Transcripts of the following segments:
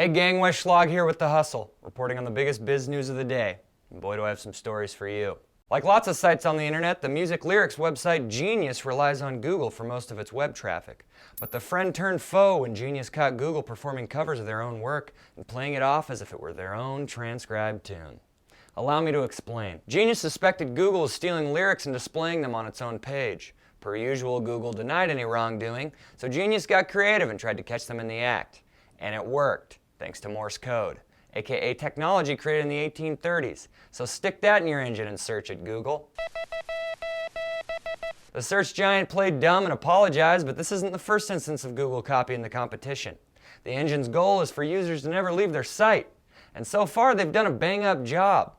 Hey gang, Wes Schlag here with The Hustle, reporting on the biggest biz news of the day. And boy, do I have some stories for you. Like lots of sites on the internet, the music lyrics website Genius relies on Google for most of its web traffic. But the friend turned foe when Genius caught Google performing covers of their own work and playing it off as if it were their own transcribed tune. Allow me to explain. Genius suspected Google of stealing lyrics and displaying them on its own page. Per usual, Google denied any wrongdoing, so Genius got creative and tried to catch them in the act. And it worked, thanks to Morse code, aka technology created in the 1830s. So stick that in your engine and search at Google. The search giant played dumb and apologized, but this isn't the first instance of Google copying the competition. The engine's goal is for users to never leave their site, and so far they've done a bang-up job.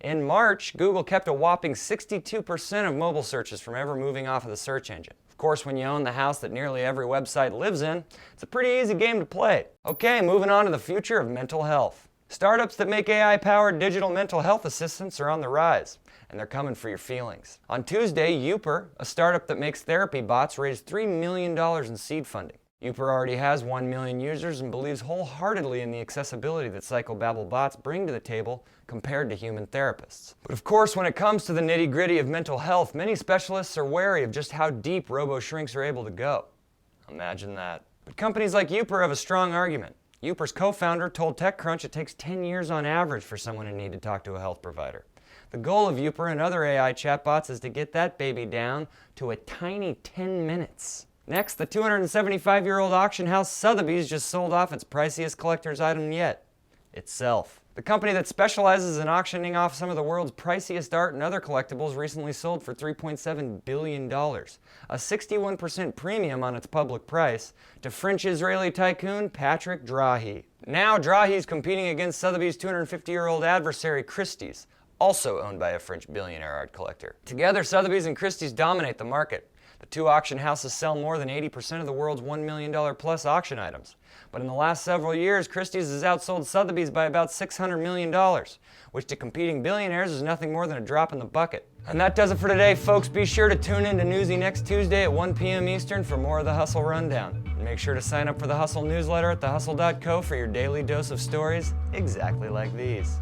In March, Google kept a whopping 62% of mobile searches from ever moving off of the search engine. Of course, when you own the house that nearly every website lives in, it's a pretty easy game to play. Okay, moving on to the future of mental health. Startups that make AI-powered digital mental health assistants are on the rise, and they're coming for your feelings. On Tuesday, Youper, a startup that makes therapy bots, raised $3 million in seed funding. Youper already has 1 million users and believes wholeheartedly in the accessibility that psychobabble bots bring to the table compared to human therapists. But of course, when it comes to the nitty-gritty of mental health, many specialists are wary of just how deep robo-shrinks are able to go. Imagine that. But companies like Youper have a strong argument. Youper's co-founder told TechCrunch it takes 10 years on average for someone to need to talk to a health provider. The goal of Youper and other AI chatbots is to get that baby down to a tiny 10 minutes. Next, the 275-year-old auction house Sotheby's just sold off its priciest collector's item yet, itself. The company that specializes in auctioning off some of the world's priciest art and other collectibles recently sold for $3.7 billion, a 61% premium on its public price, to French Israeli tycoon Patrick Drahi. Now Drahi's competing against Sotheby's 250-year-old adversary Christie's, also owned by a French billionaire art collector. Together, Sotheby's and Christie's dominate the market. The two auction houses sell more than 80% of the world's $1 million plus auction items. But in the last several years, Christie's has outsold Sotheby's by about $600 million, which to competing billionaires is nothing more than a drop in the bucket. And that does it for today, folks. Be sure to tune in to Newsy next Tuesday at 1 p.m. Eastern for more of the Hustle Rundown. And make sure to sign up for the Hustle newsletter at thehustle.co for your daily dose of stories exactly like these.